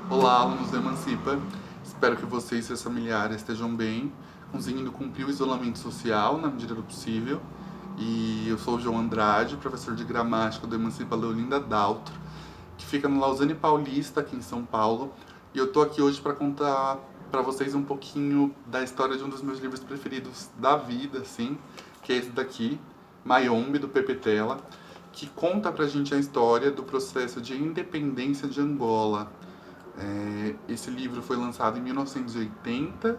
Olá, alunos do Emancipa. Espero que vocês e seus familiares estejam bem, conseguindo cumprir o isolamento social na medida do possível. E eu sou o João Andrade, professor de gramática do Emancipa Leolinda Daltro, que fica no Lausanne Paulista, aqui em São Paulo. E eu tô aqui hoje para contar para vocês um pouquinho da história de um dos meus livros preferidos da vida, assim, que é esse daqui, Mayombe, do Pepe Tela, que conta pra gente a história do processo de independência de Angola. Esse livro foi lançado em 1980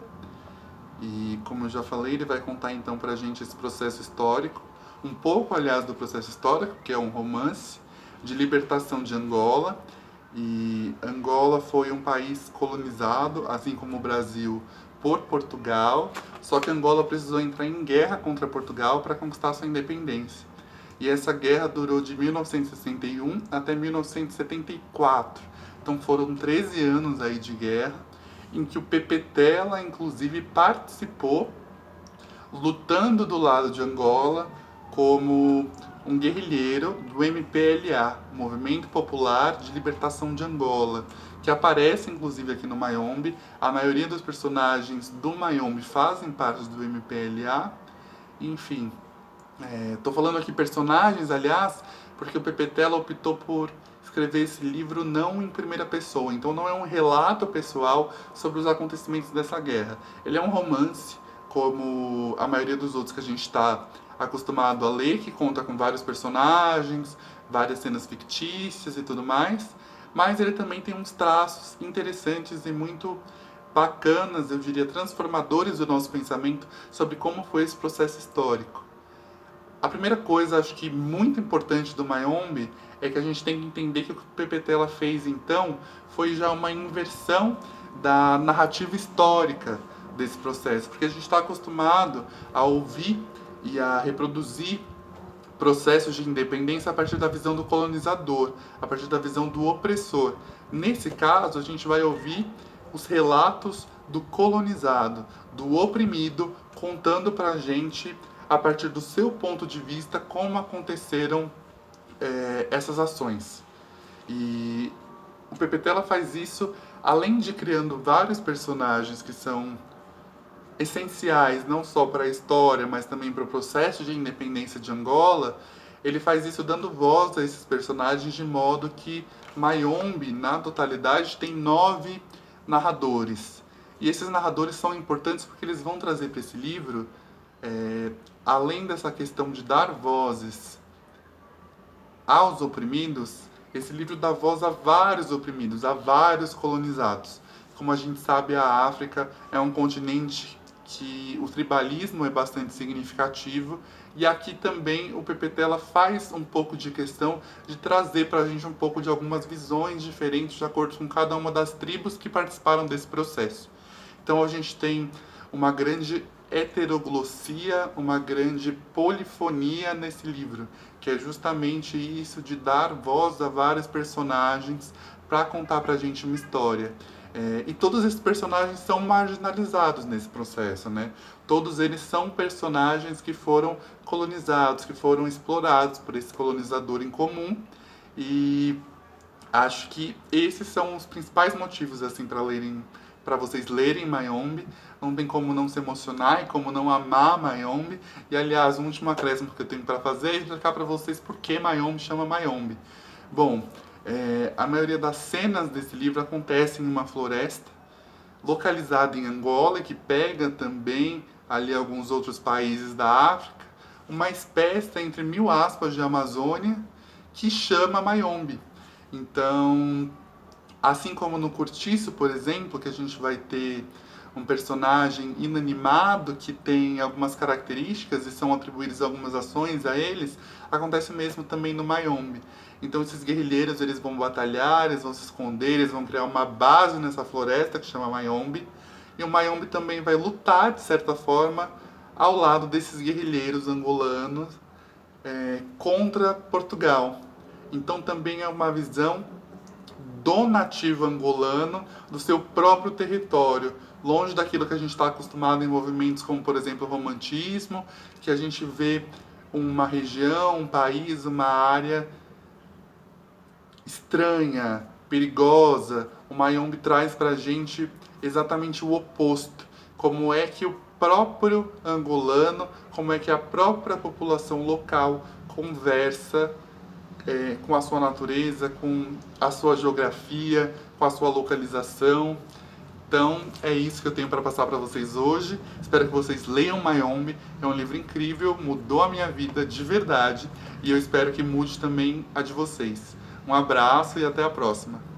e, como eu já falei, ele vai contar então pra gente esse processo histórico, um pouco, aliás, do processo histórico, que é um romance de libertação de Angola. E Angola foi um país colonizado, assim como o Brasil, por Portugal, só que Angola precisou entrar em guerra contra Portugal para conquistar sua independência. E essa guerra durou de 1961 até 1974. Então foram 13 anos aí de guerra, em que o Pepetela, inclusive, participou, lutando do lado de Angola como um guerrilheiro do MPLA, Movimento Popular de Libertação de Angola, que aparece inclusive aqui no Mayombe. A maioria dos personagens do Mayombe fazem parte do MPLA. Enfim, tô falando aqui personagens, aliás, porque o Pepe Tela optou por escrever esse livro não em primeira pessoa, então não é um relato pessoal sobre os acontecimentos dessa guerra. Ele é um romance, como a maioria dos outros que a gente está acostumado a ler, que conta com vários personagens, várias cenas fictícias e tudo mais, mas ele também tem uns traços interessantes e muito bacanas, eu diria, transformadores do nosso pensamento sobre como foi esse processo histórico. A primeira coisa, acho que muito importante do Mayombe é que a gente tem que entender que o que o Pepetela fez então foi já uma inversão da narrativa histórica desse processo, porque a gente está acostumado a ouvir e a reproduzir processos de independência a partir da visão do colonizador, a partir da visão do opressor. Nesse caso, a gente vai ouvir os relatos do colonizado, do oprimido, contando para a gente, a partir do seu ponto de vista, como aconteceram essas ações. E o Pepetela faz isso, além de criando vários personagens que são essenciais não só para a história, mas também para o processo de independência de Angola. Ele faz isso dando voz a esses personagens de modo que Mayombe, na totalidade, tem 9 narradores. E esses narradores são importantes porque eles vão trazer para esse livro, além dessa questão de dar vozes aos oprimidos, esse livro dá voz a vários oprimidos, a vários colonizados. Como a gente sabe, a África é um continente que o tribalismo é bastante significativo, e aqui também o Pepetela faz um pouco de questão de trazer para a gente um pouco de algumas visões diferentes de acordo com cada uma das tribos que participaram desse processo. Então a gente tem uma grande heteroglossia, uma grande polifonia nesse livro, que é justamente isso de dar voz a vários personagens para contar pra gente uma história. E todos esses personagens são marginalizados nesse processo, né? Todos eles são personagens que foram colonizados, que foram explorados por esse colonizador em comum, e acho que esses são os principais motivos assim para vocês lerem Mayombe. Não tem como não se emocionar e como não amar Mayombe. E aliás, um último acréscimo que eu tenho para fazer é explicar para vocês por que Mayombe chama Mayombe. Bom, a maioria das cenas desse livro acontecem em uma floresta localizada em Angola, que pega também ali alguns outros países da África, uma espécie entre mil aspas de Amazônia que chama Mayombe. Então, assim como no Cortiço, por exemplo, que a gente vai ter um personagem inanimado que tem algumas características e são atribuídas algumas ações a eles, acontece mesmo também no Mayombe. Então esses guerrilheiros eles vão batalhar, eles vão se esconder, eles vão criar uma base nessa floresta que chama Mayombe. E o Mayombe também vai lutar, de certa forma, ao lado desses guerrilheiros angolanos contra Portugal. Então também é uma visão do nativo angolano, do seu próprio território, longe daquilo que a gente está acostumado em movimentos como, por exemplo, o romantismo, que a gente vê uma região, um país, uma área estranha, perigosa, o Mayombe traz pra gente exatamente o oposto. Como é que o próprio angolano, como é que a própria população local conversa com a sua natureza, com a sua geografia, com a sua localização. Então é isso que eu tenho para passar para vocês hoje. Espero que vocês leiam Mayombe. É um livro incrível, mudou a minha vida de verdade e eu espero que mude também a de vocês. Um abraço e até a próxima.